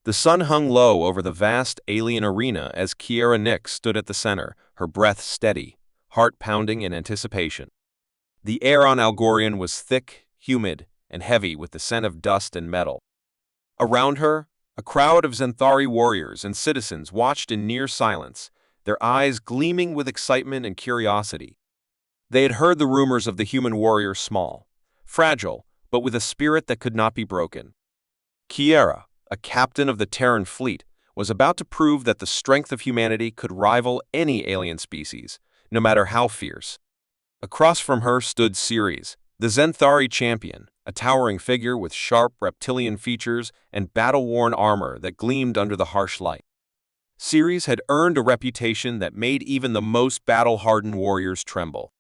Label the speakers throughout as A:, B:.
A: The sun hung low over the vast alien arena as Kiera Nix stood at the center, her breath steady, heart pounding in anticipation. The air on Algorian was thick, humid, and heavy with the scent of dust and metal. Around her, a crowd of Xanthari warriors and citizens watched in near silence, their eyes gleaming with excitement and curiosity. They had heard the rumors of the human warrior small, fragile, but with a spirit that could not be broken. Kiera, a captain of the Terran fleet, was about to prove that the strength of humanity could rival any alien species, no matter how fierce. Across from her stood Ceres, the Xanthari champion, a towering figure with sharp reptilian features and battle-worn armor that gleamed under the harsh light. Ceres had earned a reputation that made even the most battle-hardened warriors tremble.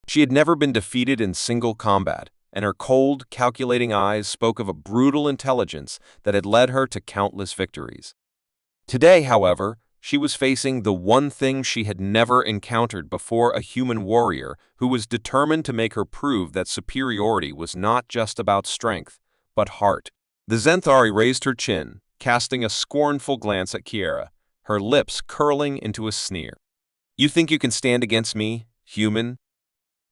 A: She had never been defeated in single combat, and her cold, calculating eyes spoke of a brutal intelligence that had led her to countless victories. Today, however, she was facing the one thing she had never encountered before, a human warrior who was determined to make her prove that superiority was not just about strength, but heart. The Xanthari raised her chin, casting a scornful glance at Kiera, her lips curling into a sneer. "You think you can stand against me, human?"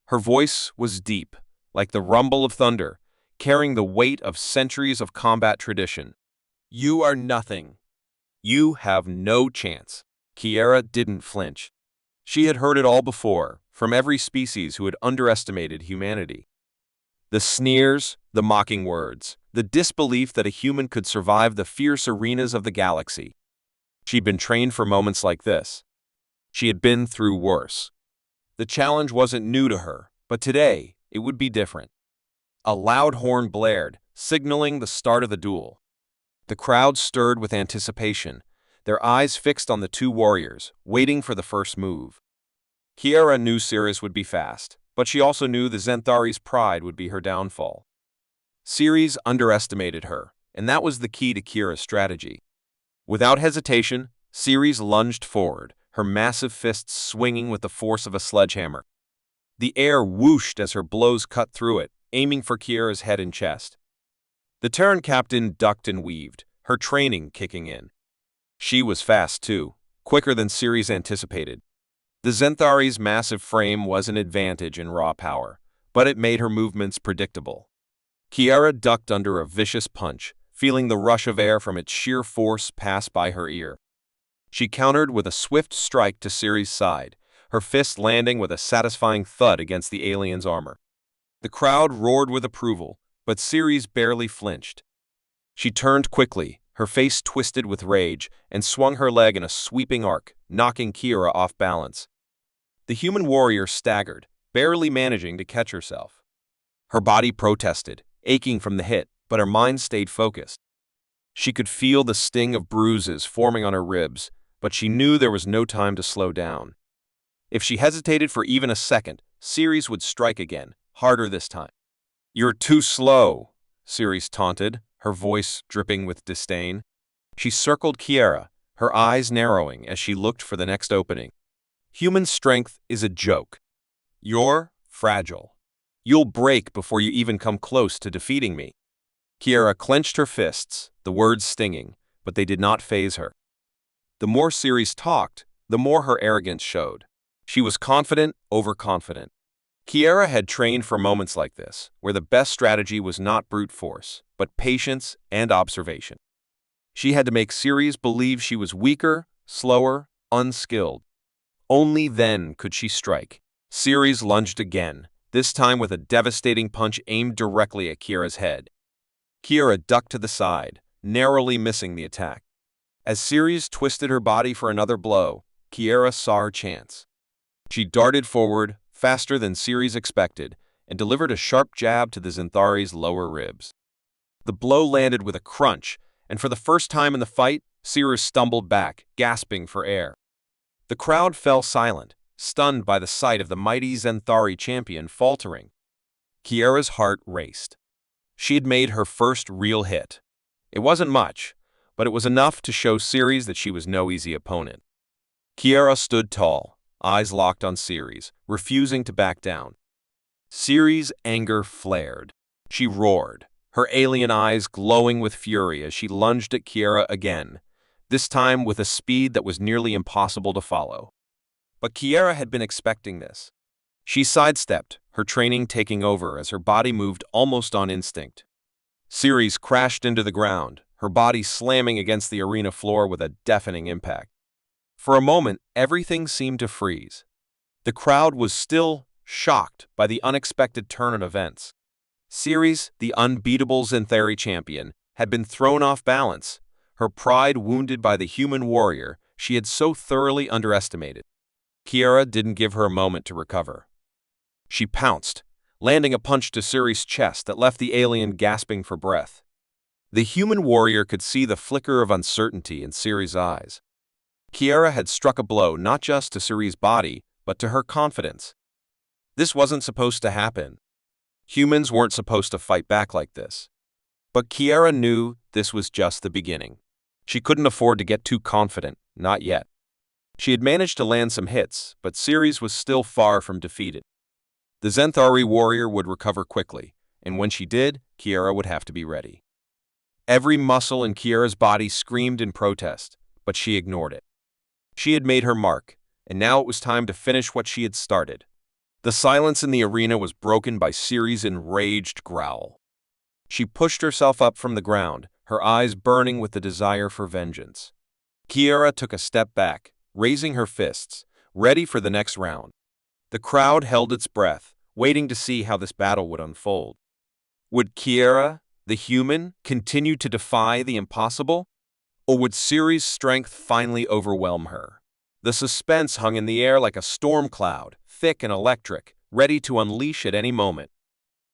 A: Her voice was deep, like the rumble of thunder, carrying the weight of centuries of combat tradition. "You are nothing. You have no chance." Kiera didn't flinch. She had heard it all before, from every species who had underestimated humanity. The sneers, the mocking words, the disbelief that a human could survive the fierce arenas of the galaxy. She'd been trained for moments like this. She had been through worse. The challenge wasn't new to her, but today, it would be different. A loud horn blared, signaling the start of the duel. The crowd stirred with anticipation, their eyes fixed on the two warriors, waiting for the first move. Kiera knew Ceres would be fast, but she also knew the Xanthari's pride would be her downfall. Ceres underestimated her, and that was the key to Kiera's strategy. Without hesitation, Ceres lunged forward, her massive fists swinging with the force of a sledgehammer. The air whooshed as her blows cut through it, aiming for Kiera's head and chest. The Terran captain ducked and weaved, her training kicking in. She was fast, too, quicker than Ceres anticipated. The Xanthari's massive frame was an advantage in raw power, but it made her movements predictable. Kiera ducked under a vicious punch, feeling the rush of air from its sheer force pass by her ear. She countered with a swift strike to Ceres' side, her fist landing with a satisfying thud against the alien's armor. The crowd roared with approval, but Ceres barely flinched. She turned quickly, her face twisted with rage, and swung her leg in a sweeping arc, knocking Kiera off balance. The human warrior staggered, barely managing to catch herself. Her body protested, aching from the hit, but her mind stayed focused. She could feel the sting of bruises forming on her ribs, but she knew there was no time to slow down. If she hesitated for even a second, Ceres would strike again, harder this time. "You're too slow," Ceres taunted, her voice dripping with disdain. She circled Kiera, her eyes narrowing as she looked for the next opening. "Human strength is a joke. You're fragile. You'll break before you even come close to defeating me." Kiera clenched her fists, the words stinging, but they did not faze her. The more Ceres talked, the more her arrogance showed. She was confident, overconfident. Kiera had trained for moments like this, where the best strategy was not brute force, but patience and observation. She had to make Ceres believe she was weaker, slower, unskilled. Only then could she strike. Ceres lunged again, this time with a devastating punch aimed directly at Kiera's head. Kiera ducked to the side, narrowly missing the attack. As Ceres twisted her body for another blow, Kiera saw her chance. She darted forward, faster than Ceres expected, and delivered a sharp jab to the Xanthari's lower ribs. The blow landed with a crunch, and for the first time in the fight, Ceres stumbled back, gasping for air. The crowd fell silent, stunned by the sight of the mighty Xanthari champion faltering. Kiera's heart raced. She had made her first real hit. It wasn't much, but it was enough to show Ceres that she was no easy opponent. Kiera stood tall, eyes locked on Ceres, refusing to back down. Ceres' anger flared. She roared, her alien eyes glowing with fury as she lunged at Kiera again, this time with a speed that was nearly impossible to follow. But Kiera had been expecting this. She sidestepped, her training taking over as her body moved almost on instinct. Ceres crashed into the ground, her body slamming against the arena floor with a deafening impact. For a moment, everything seemed to freeze. The crowd was still shocked by the unexpected turn of events. Ceres, the unbeatable Xanthari champion, had been thrown off balance, her pride wounded by the human warrior she had so thoroughly underestimated. Kiera didn't give her a moment to recover. She pounced, landing a punch to Ceres' chest that left the alien gasping for breath. The human warrior could see the flicker of uncertainty in Ceres' eyes. Kiera had struck a blow not just to Ceres' body, but to her confidence. This wasn't supposed to happen. Humans weren't supposed to fight back like this. But Kiera knew this was just the beginning. She couldn't afford to get too confident, not yet. She had managed to land some hits, but Ceres was still far from defeated. The Xanthari warrior would recover quickly, and when she did, Kiera would have to be ready. Every muscle in Kiera's body screamed in protest, but she ignored it. She had made her mark, and now it was time to finish what she had started. The silence in the arena was broken by Ceres' enraged growl. She pushed herself up from the ground, her eyes burning with the desire for vengeance. Kiera took a step back, raising her fists, ready for the next round. The crowd held its breath, waiting to see how this battle would unfold. Would Kiera, the human, continue to defy the impossible? Or would Ceres' strength finally overwhelm her? The suspense hung in the air like a storm cloud, thick and electric, ready to unleash at any moment.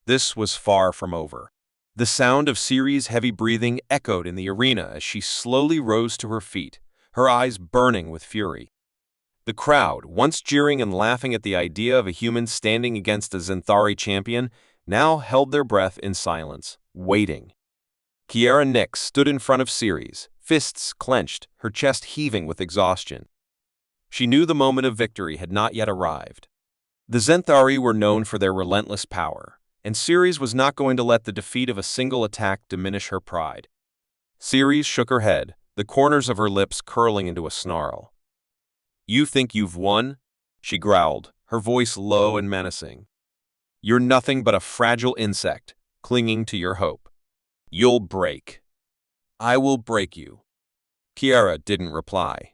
A: This was far from over. The sound of Ceres' heavy breathing echoed in the arena as she slowly rose to her feet, her eyes burning with fury. The crowd, once jeering and laughing at the idea of a human standing against a Xanthari champion, now held their breath in silence, waiting. Kiera Nyx stood in front of Ceres, fists clenched, her chest heaving with exhaustion. She knew the moment of victory had not yet arrived. The Xanthari were known for their relentless power, and Ceres was not going to let the defeat of a single attack diminish her pride. Ceres shook her head, the corners of her lips curling into a snarl. "You think you've won?" she growled, her voice low and menacing. "You're nothing but a fragile insect, clinging to your hope. You'll break. I will break you." Kiera didn't reply.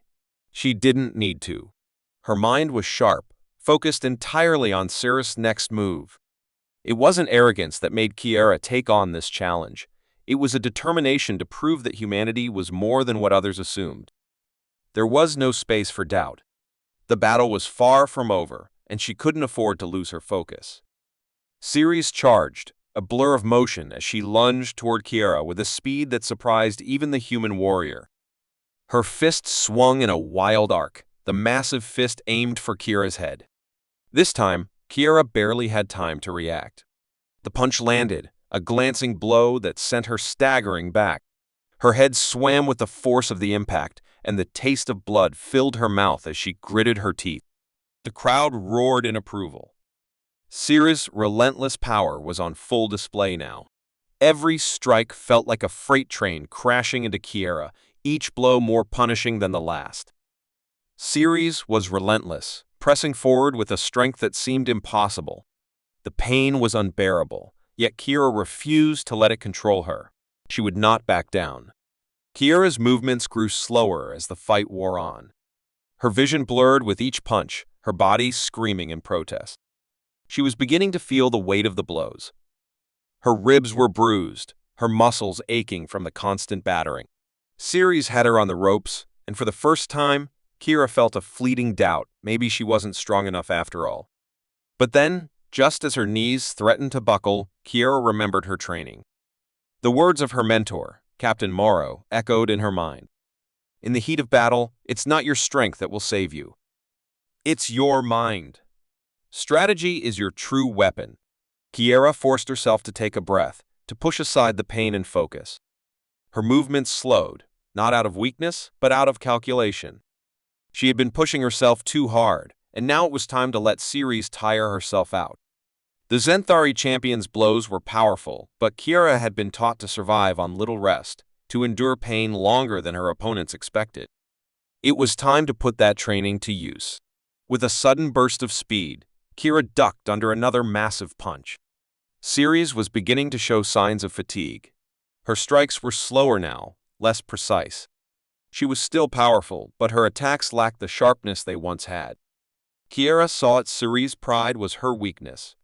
A: She didn't need to. Her mind was sharp, focused entirely on Ceres' next move. It wasn't arrogance that made Kiera take on this challenge. It was a determination to prove that humanity was more than what others assumed. There was no space for doubt. The battle was far from over, and she couldn't afford to lose her focus. Ceres charged, a blur of motion as she lunged toward Kiera with a speed that surprised even the human warrior. Her fist swung in a wild arc, the massive fist aimed for Kiera's head. This time, Kiera barely had time to react. The punch landed, a glancing blow that sent her staggering back. Her head swam with the force of the impact, and the taste of blood filled her mouth as she gritted her teeth. The crowd roared in approval. Ceres' relentless power was on full display now. Every strike felt like a freight train crashing into Kiera, each blow more punishing than the last. Ceres was relentless, pressing forward with a strength that seemed impossible. The pain was unbearable, yet Kiera refused to let it control her. She would not back down. Kiera's movements grew slower as the fight wore on. Her vision blurred with each punch, her body screaming in protest. She was beginning to feel the weight of the blows. Her ribs were bruised, her muscles aching from the constant battering. Ceres had her on the ropes, and for the first time, Kiera felt a fleeting doubt maybe she wasn't strong enough after all. But then, just as her knees threatened to buckle, Kiera remembered her training. The words of her mentor, Captain Morrow, echoed in her mind. In the heat of battle, it's not your strength that will save you. It's your mind. Strategy is your true weapon. Kiera forced herself to take a breath, to push aside the pain and focus. Her movements slowed, not out of weakness, but out of calculation. She had been pushing herself too hard, and now it was time to let Ceres tire herself out. The Zenthari champion's blows were powerful, but Kiera had been taught to survive on little rest, to endure pain longer than her opponents expected. It was time to put that training to use. With a sudden burst of speed, Kiera ducked under another massive punch. Ceres was beginning to show signs of fatigue. Her strikes were slower now, less precise. She was still powerful, but her attacks lacked the sharpness they once had. Kiera saw it. Ceres' pride was her weakness.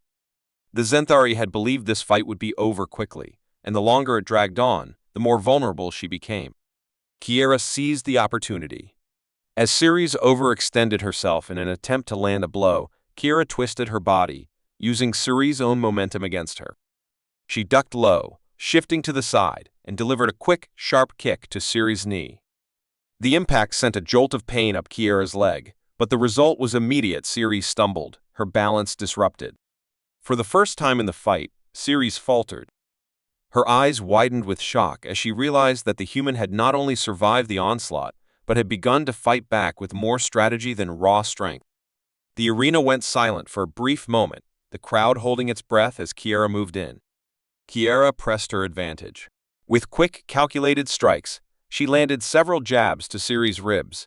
A: The Zenthari had believed this fight would be over quickly, and the longer it dragged on, the more vulnerable she became. Kiera seized the opportunity. As Ceres overextended herself in an attempt to land a blow, Kiera twisted her body, using Ceres' own momentum against her. She ducked low, shifting to the side, and delivered a quick, sharp kick to Ceres' knee. The impact sent a jolt of pain up Kiera's leg, but the result was immediate. Ceres stumbled, her balance disrupted. For the first time in the fight, Ceres faltered. Her eyes widened with shock as she realized that the human had not only survived the onslaught, but had begun to fight back with more strategy than raw strength. The arena went silent for a brief moment, the crowd holding its breath as Kiera moved in. Kiera pressed her advantage. With quick, calculated strikes, she landed several jabs to Ceres' ribs,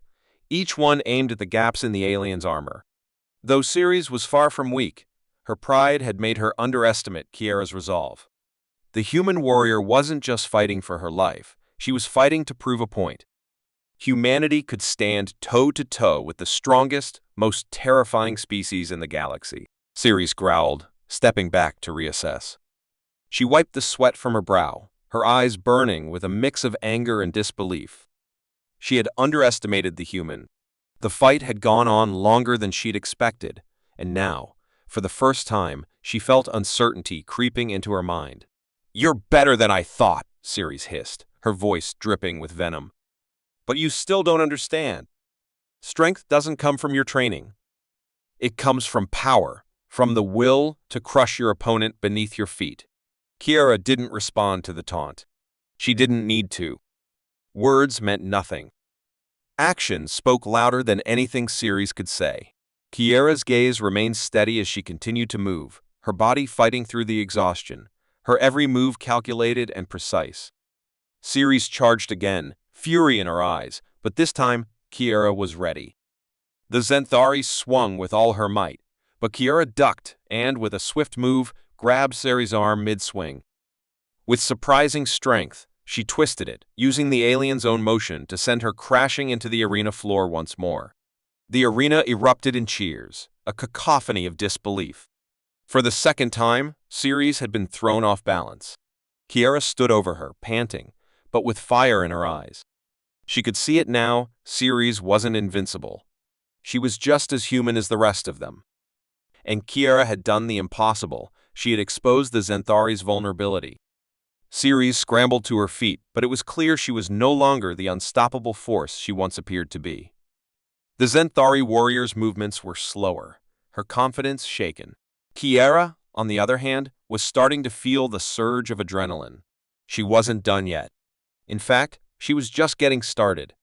A: each one aimed at the gaps in the alien's armor. Though Ceres was far from weak, her pride had made her underestimate Kiera's resolve. The human warrior wasn't just fighting for her life, she was fighting to prove a point. Humanity could stand toe-to-toe with the strongest, most terrifying species in the galaxy. Ceres growled, stepping back to reassess. She wiped the sweat from her brow, her eyes burning with a mix of anger and disbelief. She had underestimated the human. The fight had gone on longer than she'd expected, and now, for the first time, she felt uncertainty creeping into her mind. "You're better than I thought," Ceres hissed, her voice dripping with venom. "But you still don't understand. Strength doesn't come from your training. It comes from power, from the will to crush your opponent beneath your feet." Kiera didn't respond to the taunt. She didn't need to. Words meant nothing. Action spoke louder than anything Ceres could say. Kiera's gaze remained steady as she continued to move, her body fighting through the exhaustion, her every move calculated and precise. Ceres charged again, fury in her eyes, but this time Kiera was ready. The Zenthari swung with all her might, but Kiera ducked and, with a swift move, grabbed Ceres' arm mid-swing. With surprising strength, she twisted it, using the alien's own motion to send her crashing into the arena floor once more. The arena erupted in cheers, a cacophony of disbelief. For the second time, Ceres had been thrown off balance. Kiera stood over her, panting, but with fire in her eyes. She could see it now, Ceres wasn't invincible. She was just as human as the rest of them. And Kiera had done the impossible. She had exposed the Zenthari's vulnerability. Ceres scrambled to her feet, but it was clear she was no longer the unstoppable force she once appeared to be. The Zenthari warrior's movements were slower, her confidence shaken. Kiera, on the other hand, was starting to feel the surge of adrenaline. She wasn't done yet. In fact, she was just getting started.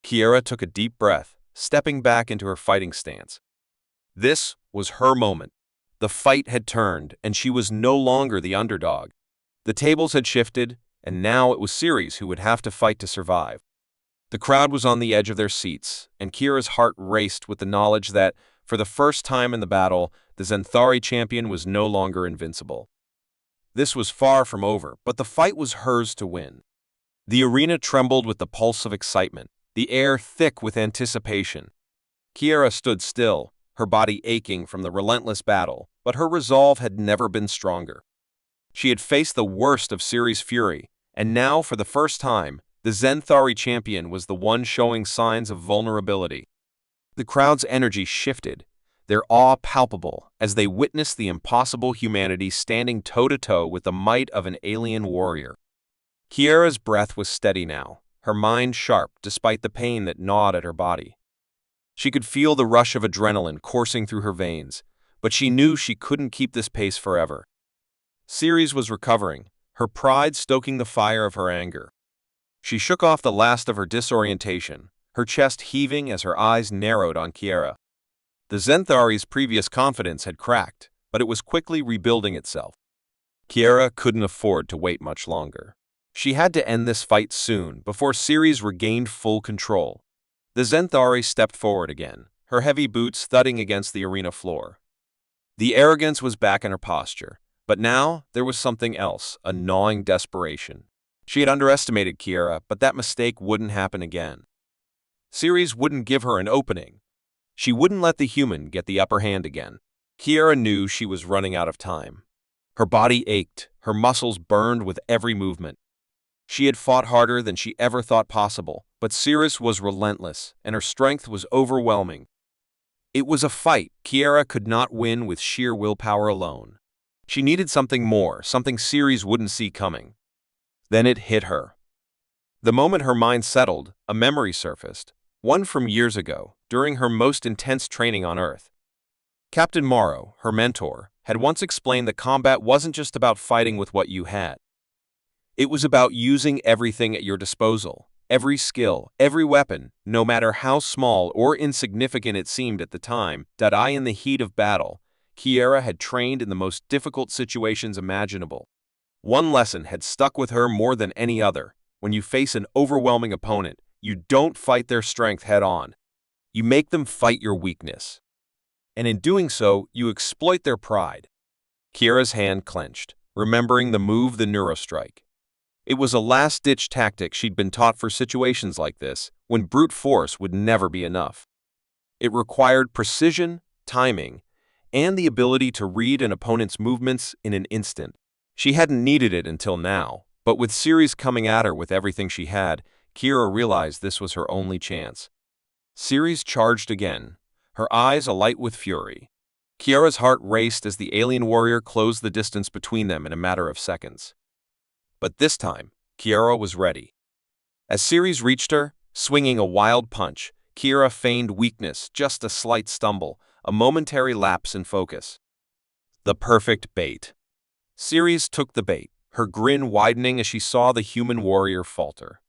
A: Kiera took a deep breath, stepping back into her fighting stance. This was her moment. The fight had turned, and she was no longer the underdog. The tables had shifted, and now it was Ceres who would have to fight to survive. The crowd was on the edge of their seats, and Kiera's heart raced with the knowledge that, for the first time in the battle, the Zenthari champion was no longer invincible. This was far from over, but the fight was hers to win. The arena trembled with the pulse of excitement, the air thick with anticipation. Kiera stood still, her body aching from the relentless battle, but her resolve had never been stronger. She had faced the worst of Ceres' fury, and now, for the first time, the Zenthari champion was the one showing signs of vulnerability. The crowd's energy shifted, their awe palpable, as they witnessed the impossible humanity standing toe-to-toe with the might of an alien warrior. Kiera's breath was steady now, her mind sharp despite the pain that gnawed at her body. She could feel the rush of adrenaline coursing through her veins, but she knew she couldn't keep this pace forever. Ceres was recovering, her pride stoking the fire of her anger. She shook off the last of her disorientation, her chest heaving as her eyes narrowed on Kiera. The Zenthari's previous confidence had cracked, but it was quickly rebuilding itself. Kiera couldn't afford to wait much longer. She had to end this fight soon before Ceres regained full control. The Zenthari stepped forward again, her heavy boots thudding against the arena floor. The arrogance was back in her posture, but now there was something else, a gnawing desperation. She had underestimated Kiera, but that mistake wouldn't happen again. Ceres wouldn't give her an opening. She wouldn't let the human get the upper hand again. Kiera knew she was running out of time. Her body ached, her muscles burned with every movement. She had fought harder than she ever thought possible, but Ceres was relentless, and her strength was overwhelming. It was a fight Kiera could not win with sheer willpower alone. She needed something more, something Ceres wouldn't see coming. Then it hit her. The moment her mind settled, a memory surfaced, one from years ago, during her most intense training on Earth. Captain Morrow, her mentor, had once explained that combat wasn't just about fighting with what you had. It was about using everything at your disposal, every skill, every weapon, no matter how small or insignificant it seemed at the time. In the heat of battle, Kiera had trained in the most difficult situations imaginable. One lesson had stuck with her more than any other. When you face an overwhelming opponent, you don't fight their strength head-on. You make them fight your weakness. And in doing so, you exploit their pride. Kiera's hand clenched, remembering the move, the neurostrike. It was a last-ditch tactic she'd been taught for situations like this, when brute force would never be enough. It required precision, timing, and the ability to read an opponent's movements in an instant. She hadn't needed it until now, but with Ceres coming at her with everything she had, Kiera realized this was her only chance. Ceres charged again, her eyes alight with fury. Kiera's heart raced as the alien warrior closed the distance between them in a matter of seconds. But this time, Kiera was ready. As Ceres reached her, swinging a wild punch, Kiera feigned weakness, just a slight stumble, a momentary lapse in focus. The perfect bait. Ceres took the bait, her grin widening as she saw the human warrior falter.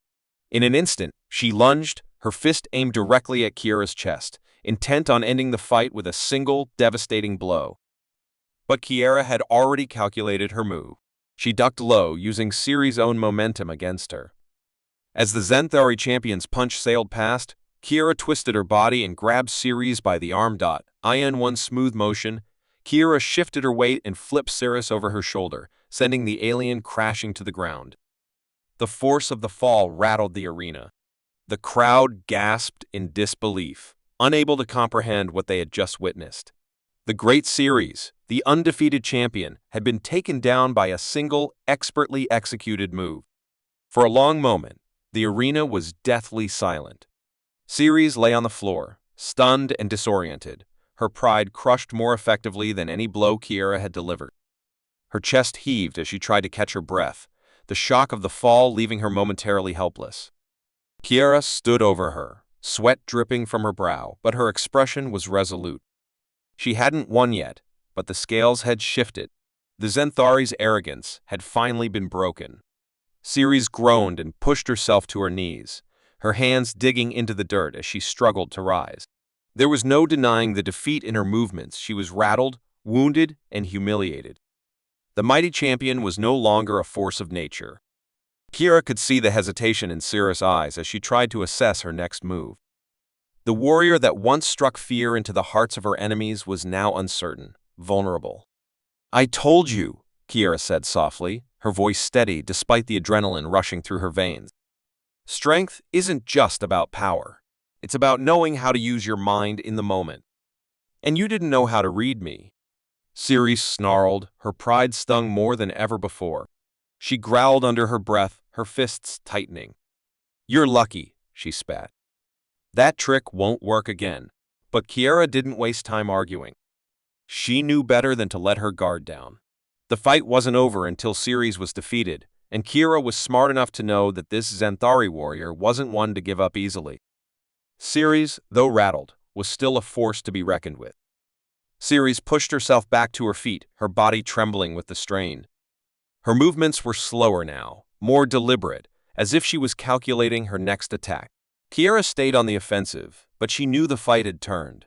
A: In an instant, she lunged, her fist aimed directly at Kiera's chest, intent on ending the fight with a single, devastating blow. But Kiera had already calculated her move. She ducked low, using Ceres' own momentum against her. As the Zenthari champion's punch sailed past, Kiera twisted her body and grabbed Ceres by the arm. In one smooth motion, Kiera shifted her weight and flipped Ceres over her shoulder, sending the alien crashing to the ground. The force of the fall rattled the arena. The crowd gasped in disbelief, unable to comprehend what they had just witnessed. The great Ceres, the undefeated champion, had been taken down by a single, expertly executed move. For a long moment, the arena was deathly silent. Ceres lay on the floor, stunned and disoriented, her pride crushed more effectively than any blow Kiera had delivered. Her chest heaved as she tried to catch her breath, the shock of the fall leaving her momentarily helpless. Kiera stood over her, sweat dripping from her brow, but her expression was resolute. She hadn't won yet, but the scales had shifted. The Zenthari's arrogance had finally been broken. Ceres groaned and pushed herself to her knees, her hands digging into the dirt as she struggled to rise. There was no denying the defeat in her movements. She was rattled, wounded, and humiliated. The mighty champion was no longer a force of nature. Kiera could see the hesitation in Ceres' eyes as she tried to assess her next move. The warrior that once struck fear into the hearts of her enemies was now uncertain, vulnerable. "I told you," Kiera said softly, her voice steady despite the adrenaline rushing through her veins. "Strength isn't just about power. It's about knowing how to use your mind in the moment. And you didn't know how to read me." Ceres snarled, her pride stung more than ever before. She growled under her breath, her fists tightening. "You're lucky," she spat. "That trick won't work again." But Kiera didn't waste time arguing. She knew better than to let her guard down. The fight wasn't over until Ceres was defeated, and Kiera was smart enough to know that this Zenthari warrior wasn't one to give up easily. Ceres, though rattled, was still a force to be reckoned with. Ceres pushed herself back to her feet, her body trembling with the strain. Her movements were slower now, more deliberate, as if she was calculating her next attack. Kiera stayed on the offensive, but she knew the fight had turned.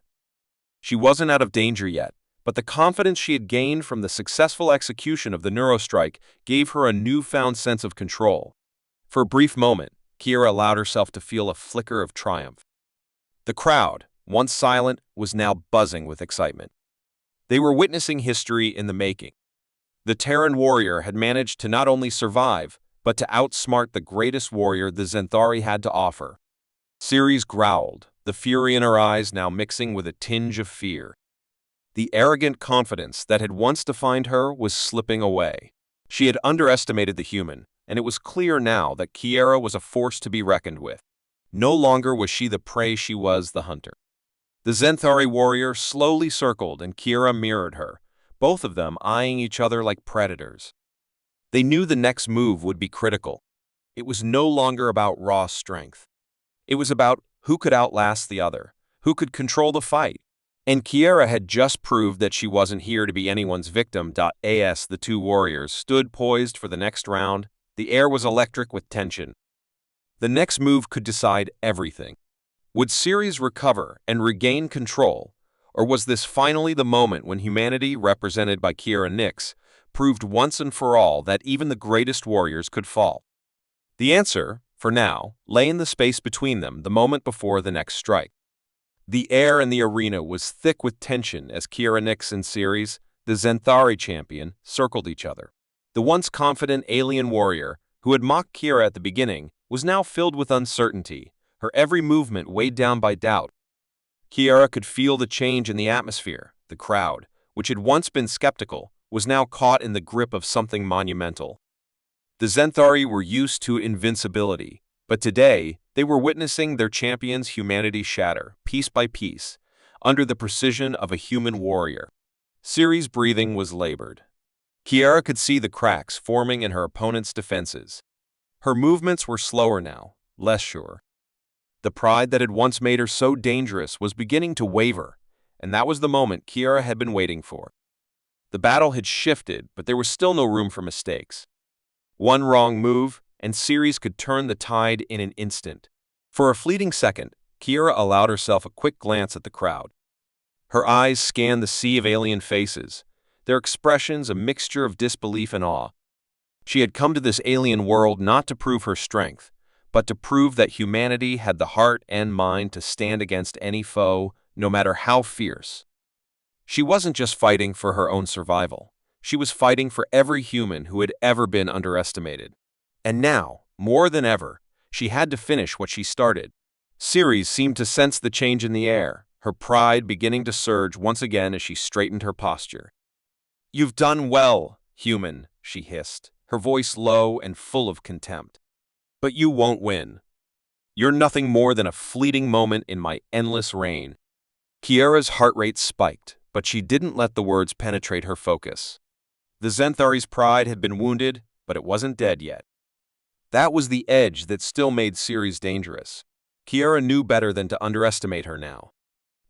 A: She wasn't out of danger yet, but the confidence she had gained from the successful execution of the neurostrike gave her a newfound sense of control. For a brief moment, Kiera allowed herself to feel a flicker of triumph. The crowd, once silent, was now buzzing with excitement. They were witnessing history in the making. The Terran warrior had managed to not only survive, but to outsmart the greatest warrior the Zenthari had to offer. Ceres growled, the fury in her eyes now mixing with a tinge of fear. The arrogant confidence that had once defined her was slipping away. She had underestimated the human, and it was clear now that Kiera was a force to be reckoned with. No longer was she the prey, she was the hunter. The Zenthari warrior slowly circled and Kiera mirrored her, both of them eyeing each other like predators. They knew the next move would be critical. It was no longer about raw strength. It was about who could outlast the other, who could control the fight. And Kiera had just proved that she wasn't here to be anyone's victim. As the two warriors stood poised for the next round, the air was electric with tension. The next move could decide everything. Would Ceres recover and regain control, or was this finally the moment when humanity, represented by Kiera Nyx, proved once and for all that even the greatest warriors could fall? The answer, for now, lay in the space between them the moment before the next strike. The air in the arena was thick with tension as Kiera Nyx and Ceres, the Zenthari champion, circled each other. The once confident alien warrior, who had mocked Kiera at the beginning, was now filled with uncertainty, her every movement weighed down by doubt. Kiera could feel the change in the atmosphere. The crowd, which had once been skeptical, was now caught in the grip of something monumental. The Zenthari were used to invincibility, but today they were witnessing their champion's humanity shatter, piece by piece, under the precision of a human warrior. Ceres' breathing was labored. Kiera could see the cracks forming in her opponent's defenses. Her movements were slower now, less sure. The pride that had once made her so dangerous was beginning to waver, and that was the moment Kiera had been waiting for. The battle had shifted, but there was still no room for mistakes. One wrong move, and Ceres could turn the tide in an instant. For a fleeting second, Kiera allowed herself a quick glance at the crowd. Her eyes scanned the sea of alien faces, their expressions a mixture of disbelief and awe. She had come to this alien world not to prove her strength, but to prove that humanity had the heart and mind to stand against any foe, no matter how fierce. She wasn't just fighting for her own survival. She was fighting for every human who had ever been underestimated. And now, more than ever, she had to finish what she started. Ceres seemed to sense the change in the air, her pride beginning to surge once again as she straightened her posture. "You've done well, human," she hissed, her voice low and full of contempt. "But you won't win. You're nothing more than a fleeting moment in my endless reign." Kiera's heart rate spiked, but she didn't let the words penetrate her focus. The Zenthari's pride had been wounded, but it wasn't dead yet. That was the edge that still made Ceres dangerous. Kiera knew better than to underestimate her now.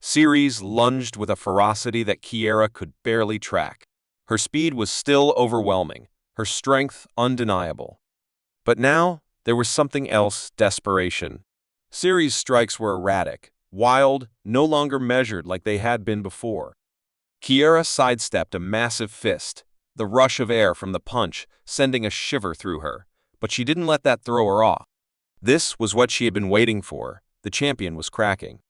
A: Ceres lunged with a ferocity that Kiera could barely track. Her speed was still overwhelming, her strength undeniable. But now, there was something else: desperation. Ceres' strikes were erratic, wild, no longer measured like they had been before. Kiera sidestepped a massive fist, the rush of air from the punch sending a shiver through her, but she didn't let that throw her off. This was what she had been waiting for. The champion was cracking.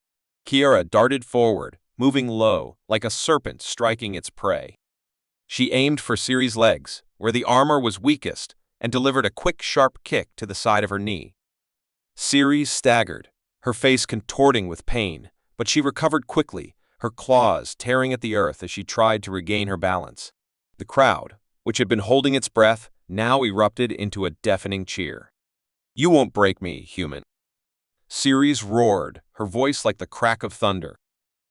A: Kiera darted forward, moving low, like a serpent striking its prey. She aimed for Ceres' legs, where the armor was weakest, and delivered a quick, sharp kick to the side of her knee. Ceres staggered, her face contorting with pain, but she recovered quickly, her claws tearing at the earth as she tried to regain her balance. The crowd, which had been holding its breath, now erupted into a deafening cheer. "You won't break me, human." Ceres roared, her voice like the crack of thunder.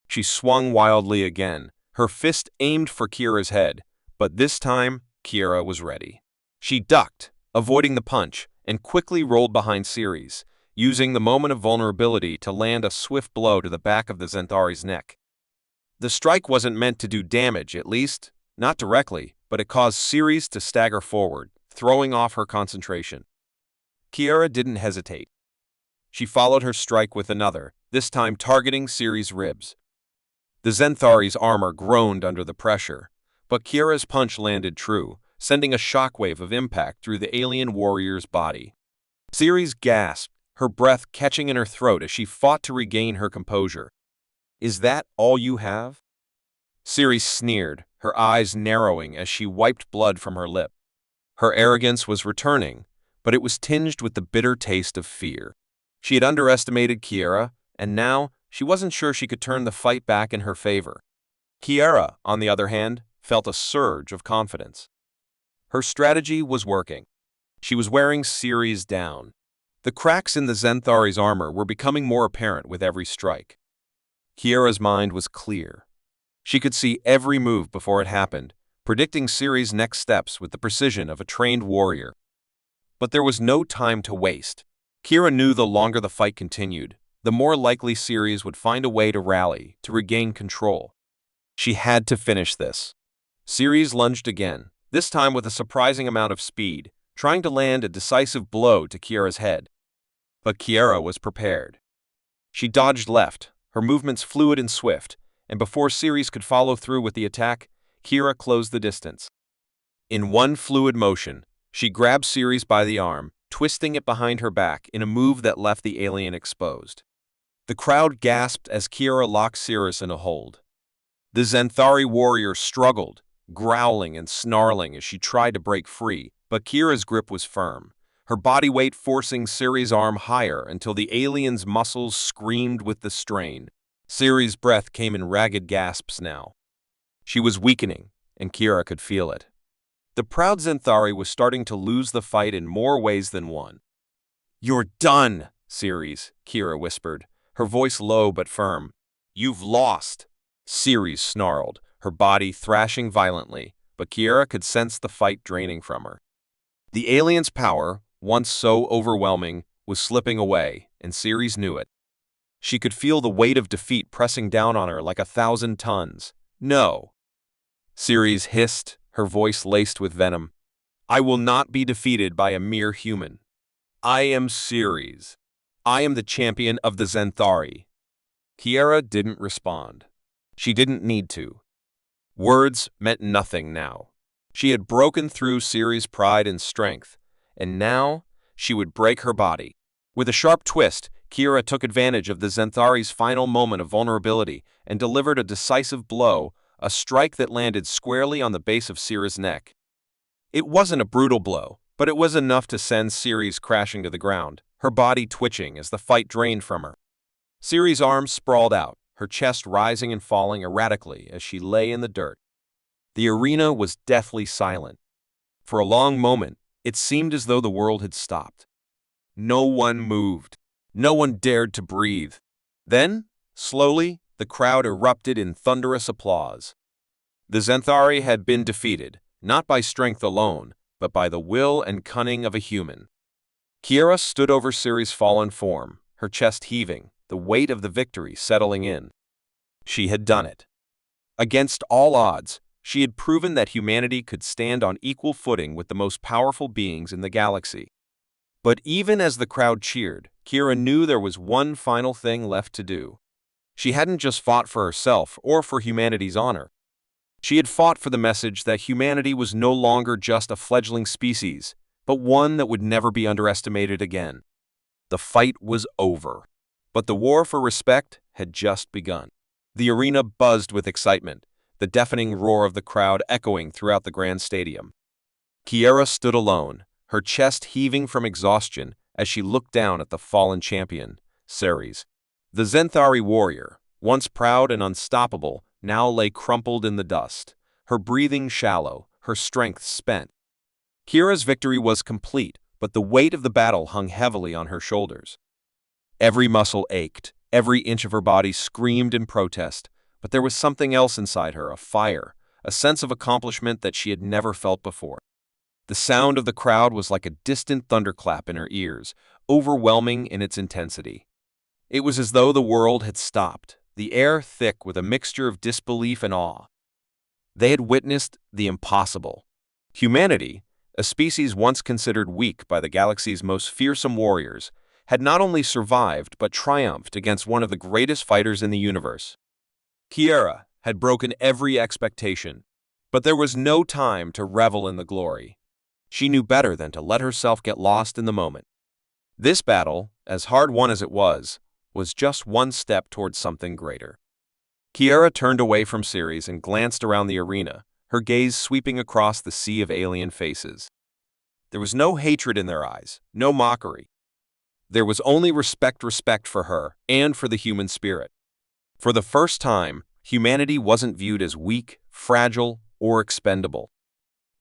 A: She swung wildly again, her fist aimed for Kiera's head, but this time Kiera was ready. She ducked, avoiding the punch, and quickly rolled behind Ceres, using the moment of vulnerability to land a swift blow to the back of the Zenthari's neck. The strike wasn't meant to do damage, at least, not directly, but it caused Ceres to stagger forward, throwing off her concentration. Kiera didn't hesitate. She followed her strike with another, this time targeting Ceres' ribs. The Zenthari's armor groaned under the pressure, but Kiera's punch landed true, sending a shockwave of impact through the alien warrior's body. Ceres gasped, her breath catching in her throat as she fought to regain her composure. "Is that all you have?" Ceres sneered, her eyes narrowing as she wiped blood from her lip. Her arrogance was returning, but it was tinged with the bitter taste of fear. She had underestimated Kiera, and now she wasn't sure she could turn the fight back in her favor. Kiera, on the other hand, felt a surge of confidence. Her strategy was working. She was wearing Ceres down. The cracks in the Zenthari's armor were becoming more apparent with every strike. Kiera's mind was clear. She could see every move before it happened, predicting Ceres' next steps with the precision of a trained warrior. But there was no time to waste. Kiera knew the longer the fight continued, the more likely Ceres would find a way to rally, to regain control. She had to finish this. Ceres lunged again, this time with a surprising amount of speed, trying to land a decisive blow to Kiera's head. But Kiera was prepared. She dodged left, her movements fluid and swift, and before Ceres could follow through with the attack, Kiera closed the distance. In one fluid motion, she grabbed Ceres by the arm, twisting it behind her back in a move that left the alien exposed. The crowd gasped as Kiera locked Ceres in a hold. The Zenthari warrior struggled, growling and snarling as she tried to break free, but Kiera's grip was firm, her body weight forcing Ceres' arm higher until the alien's muscles screamed with the strain. Ceres' breath came in ragged gasps now. She was weakening, and Kiera could feel it. The proud Zenthari was starting to lose the fight in more ways than one. "You're done, Ceres," Kiera whispered, her voice low but firm. "You've lost." Ceres snarled, her body thrashing violently, but Kiera could sense the fight draining from her. The alien's power, once so overwhelming, was slipping away, and Ceres knew it. She could feel the weight of defeat pressing down on her like 1,000 tons. "No." Ceres hissed, her voice laced with venom. "I will not be defeated by a mere human. I am Ceres. I am the champion of the Zenthari." Kiera didn't respond. She didn't need to. Words meant nothing now. She had broken through Ceres' pride and strength, and now she would break her body. With a sharp twist, Kiera took advantage of the Zenthari's final moment of vulnerability and delivered a decisive blow, a strike that landed squarely on the base of Ceres' neck. It wasn't a brutal blow, but it was enough to send Ceres crashing to the ground, her body twitching as the fight drained from her. Ceres' arms sprawled out, her chest rising and falling erratically as she lay in the dirt. The arena was deathly silent. For a long moment, it seemed as though the world had stopped. No one moved. No one dared to breathe. Then, slowly, the crowd erupted in thunderous applause. The Zenthari had been defeated, not by strength alone, but by the will and cunning of a human. Kiera stood over Ceres' fallen form, her chest heaving, the weight of the victory settling in. She had done it. Against all odds, she had proven that humanity could stand on equal footing with the most powerful beings in the galaxy. But even as the crowd cheered, Kiera knew there was one final thing left to do. She hadn't just fought for herself or for humanity's honor. She had fought for the message that humanity was no longer just a fledgling species, but one that would never be underestimated again. The fight was over, but the war for respect had just begun. The arena buzzed with excitement, the deafening roar of the crowd echoing throughout the grand stadium. Kiera stood alone, her chest heaving from exhaustion as she looked down at the fallen champion, Ceres. The Zenthari warrior, once proud and unstoppable, now lay crumpled in the dust, her breathing shallow, her strength spent. Kiera's victory was complete, but the weight of the battle hung heavily on her shoulders. Every muscle ached, every inch of her body screamed in protest, but there was something else inside her, a fire, a sense of accomplishment that she had never felt before. The sound of the crowd was like a distant thunderclap in her ears, overwhelming in its intensity. It was as though the world had stopped, the air thick with a mixture of disbelief and awe. They had witnessed the impossible. Humanity, a species once considered weak by the galaxy's most fearsome warriors, had not only survived but triumphed against one of the greatest fighters in the universe. Kiera had broken every expectation, but there was no time to revel in the glory. She knew better than to let herself get lost in the moment. This battle, as hard-won as it was just one step towards something greater. Kiera turned away from Ceres and glanced around the arena, her gaze sweeping across the sea of alien faces. There was no hatred in their eyes, no mockery. There was only respect for her and for the human spirit. For the first time, humanity wasn't viewed as weak, fragile, or expendable.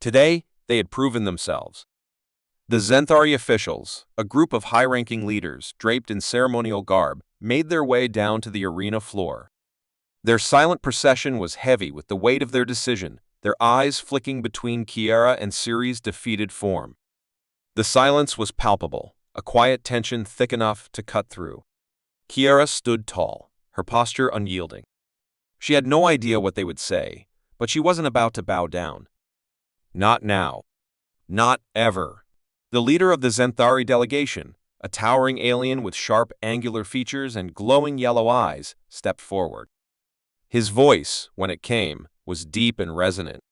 A: Today, they had proven themselves. The Zenthari officials, a group of high-ranking leaders draped in ceremonial garb, made their way down to the arena floor. Their silent procession was heavy with the weight of their decision, their eyes flicking between Kiera and Ceres' defeated form. The silence was palpable, a quiet tension thick enough to cut through. Kiera stood tall, her posture unyielding. She had no idea what they would say, but she wasn't about to bow down. Not now. Not ever. The leader of the Zenthari delegation, a towering alien with sharp, angular features and glowing yellow eyes, stepped forward. His voice, when it came, was deep and resonant.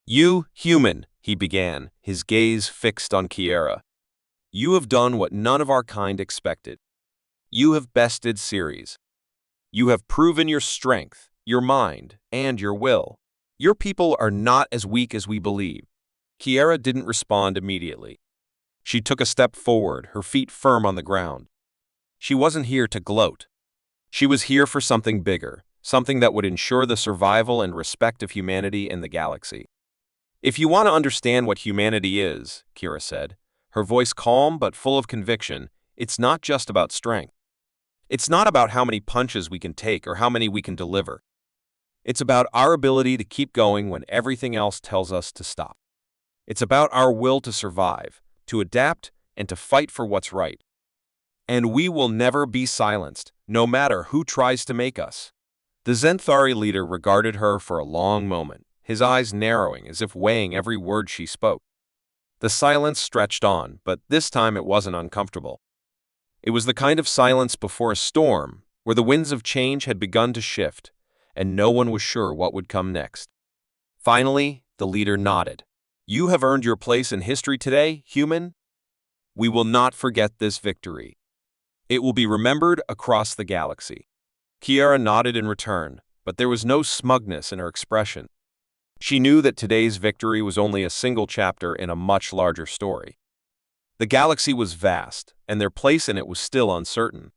A: "You, human," he began, his gaze fixed on Kiera. "You have done what none of our kind expected. You have bested Ceres. You have proven your strength, your mind, and your will. Your people are not as weak as we believe." Kiera didn't respond immediately. She took a step forward, her feet firm on the ground. She wasn't here to gloat. She was here for something bigger, something that would ensure the survival and respect of humanity in the galaxy. "If you want to understand what humanity is," Kiera said, her voice calm but full of conviction, "it's not just about strength. It's not about how many punches we can take or how many we can deliver. It's about our ability to keep going when everything else tells us to stop. It's about our will to survive, to adapt, and to fight for what's right. And we will never be silenced, no matter who tries to make us." The Zenthari leader regarded her for a long moment, his eyes narrowing as if weighing every word she spoke. The silence stretched on, but this time it wasn't uncomfortable. It was the kind of silence before a storm, where the winds of change had begun to shift, and no one was sure what would come next. Finally, the leader nodded. "You have earned your place in history today, human. We will not forget this victory. It will be remembered across the galaxy." Kiera nodded in return, but there was no smugness in her expression. She knew that today's victory was only a single chapter in a much larger story. The galaxy was vast, and their place in it was still uncertain.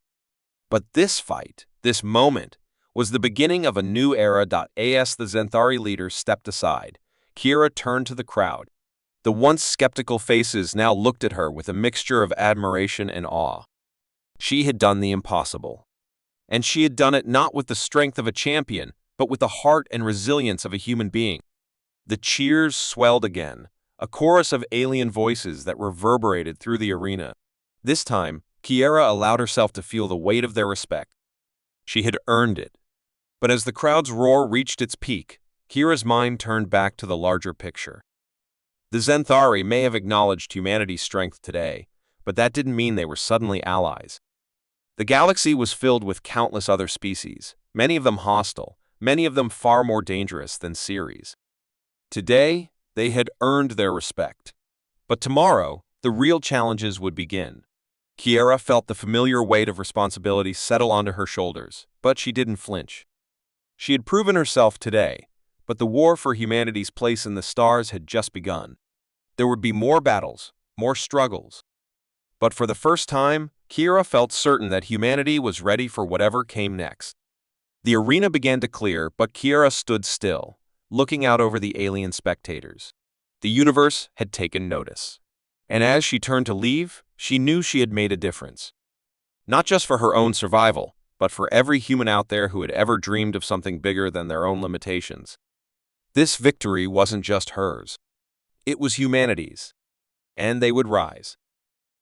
A: But this fight, this moment, was the beginning of a new era. As the Zenthari leader stepped aside, Kiera turned to the crowd. The once skeptical faces now looked at her with a mixture of admiration and awe. She had done the impossible. And she had done it not with the strength of a champion, but with the heart and resilience of a human being. The cheers swelled again, a chorus of alien voices that reverberated through the arena. This time, Kiera allowed herself to feel the weight of their respect. She had earned it. But as the crowd's roar reached its peak, Kiera's mind turned back to the larger picture. The Zenthari may have acknowledged humanity's strength today, but that didn't mean they were suddenly allies. The galaxy was filled with countless other species, many of them hostile, many of them far more dangerous than Ceres. Today, they had earned their respect. But tomorrow, the real challenges would begin. Kiera felt the familiar weight of responsibility settle onto her shoulders, but she didn't flinch. She had proven herself today, but the war for humanity's place in the stars had just begun. There would be more battles, more struggles. But for the first time, Kiera felt certain that humanity was ready for whatever came next. The arena began to clear, but Kiera stood still, looking out over the alien spectators. The universe had taken notice. And as she turned to leave, she knew she had made a difference. Not just for her own survival, but for every human out there who had ever dreamed of something bigger than their own limitations. This victory wasn't just hers. It was humanity's. And they would rise.